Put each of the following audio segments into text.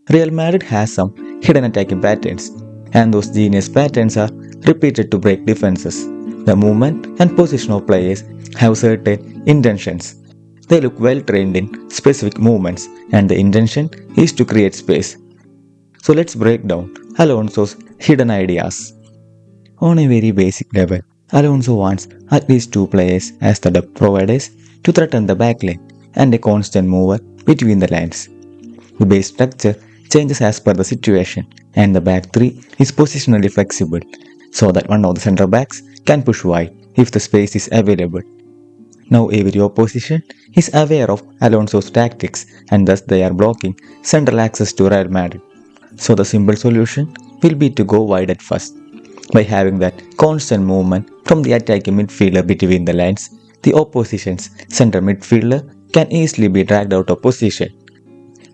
Real Madrid has some hidden attacking patterns, and those genius patterns are repeated to break defenses. The movement and position of players have certain intentions. They look well trained in specific movements, and the intention is to create space. So let's break down Alonso's hidden ideas. On a very basic level, Alonso wants at least two players as the depth providers to threaten the backline and a constant mover between the lines. The base structure changes as per the situation, and the back three is positionally flexible so that one of the center backs can push wide if the space is available. Now every opposition is aware of Alonso's tactics and thus they are blocking central access to Real Madrid. So the simple solution will be to go wide at first. By having that constant movement from the attacking midfielder between the lines, the opposition's center midfielder can easily be dragged out of position.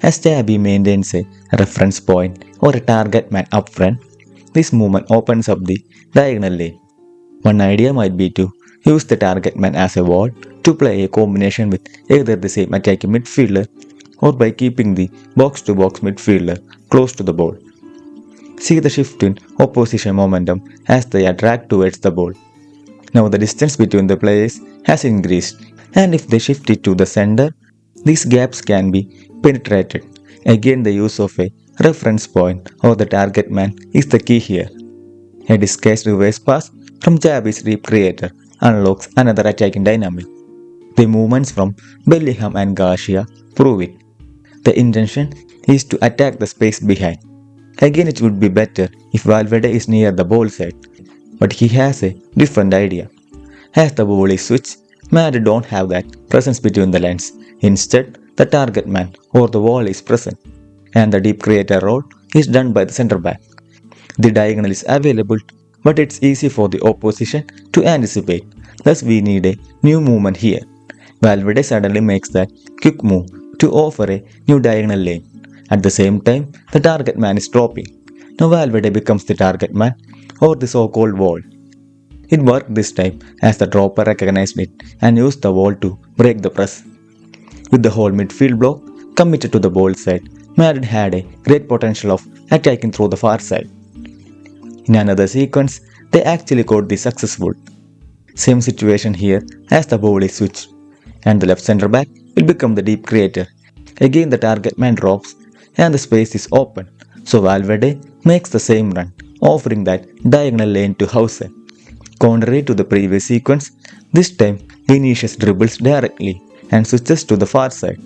As Xabi maintains a reference point or a target man up front, this movement opens up the diagonal lane. One idea might be to use the target man as a wall to play a combination with either the same attacking midfielder or by keeping the box to box midfielder close to the ball. See the shift in opposition momentum as they are dragged towards the ball. Now the distance between the players has increased, and if they shift it to the center, these gaps can be penetrated. Again, the use of a reference point or the target man is the key here. A disguised reverse pass from Xabi's deep creator unlocks another attacking dynamic. The movements from Bellingham and Garcia prove it. The intention is to attack the space behind. Again, it would be better if Valverde is near the ball side, but he has a different idea. As the ball is switched, Madrid don't have that presence between the lines. Instead, the target man or the wall is present, and the deep creator role is done by the center back. The diagonal is available, but it's easy for the opposition to anticipate. Thus, we need a new movement here. Valverde suddenly makes that quick move to offer a new diagonal lane. At the same time, the target man is dropping. Now Valverde becomes the target man or the so-called wall. It worked this time as the dropper recognized it and used the wall to break the press. With the whole midfield block committed to the ball side, Madrid had a great potential of attacking through the far side. In another sequence, they actually got the successful. Same situation here as the ball is switched, and the left center back will become the deep creator. Again the target man drops and the space is open, so Valverde makes the same run, offering that diagonal lane to Hauser. Contrary to the previous sequence, this time Vinicius dribbles directly and switches to the far side.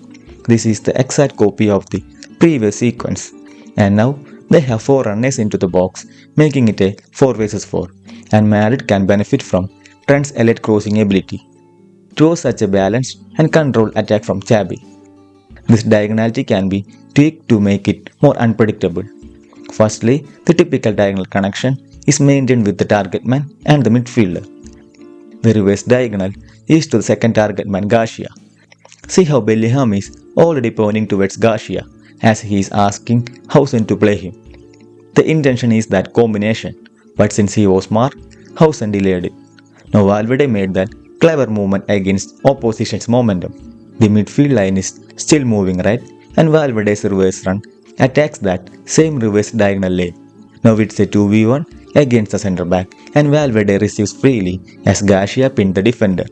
This is the exact copy of the previous sequence, and now they have 4 runners into the box, making it a 4 vs 4, and Madrid can benefit from Trent's elite crossing ability. It was such a balanced and controlled attack from Xabi. This diagonality can be tweaked to make it more unpredictable. Firstly, the typical diagonal connection is maintained with the target man and the midfielder. The reverse diagonal is to the second target man Garcia. See how Bellingham is already pointing towards Garcia as he is asking Hausen to play him. The intention is that combination, but since he was marked, Hausen delayed it. Now Valverde made that clever movement against opposition's momentum. The midfield line is still moving right, and Valverde's reverse run attacks that same reverse diagonal lane. Now it's a 2v1 against the center back, and Valverde receives freely as Garcia pinned the defender.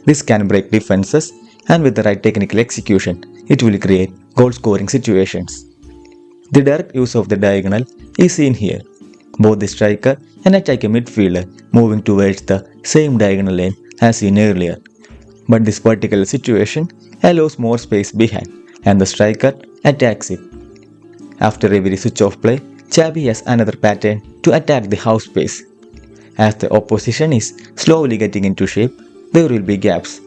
This can break defenses, and with the right technical execution, it will create goal-scoring situations. The direct use of the diagonal is seen here. Both the striker and attacking midfielder moving towards the same diagonal lane as seen earlier. But this particular situation allows more space behind, and the striker attacks it. After every switch of play, Xabi has another pattern to attack the half space. As the opposition is slowly getting into shape, there will be gaps.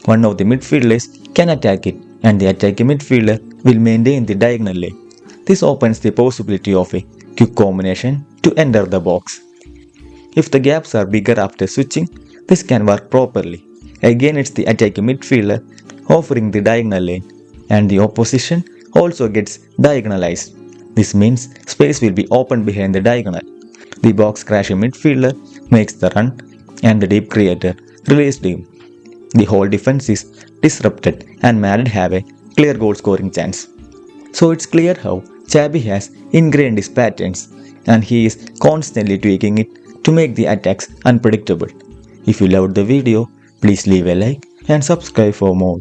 One of the midfielders can attack it, and the attacking midfielder will maintain the diagonal lane. This opens the possibility of a quick combination to enter the box. If the gaps are bigger after switching, this can work properly. Again, it's the attacking midfielder offering the diagonal lane, and the opposition also gets diagonalized. This means space will be open behind the diagonal. The box crashing midfielder makes the run, and the deep creator released him. The whole defense is disrupted, and Madrid have a clear goal scoring chance. So it's clear how Xabi has ingrained his patterns and he is constantly tweaking it to make the attacks unpredictable. If you loved the video, please leave a like and subscribe for more.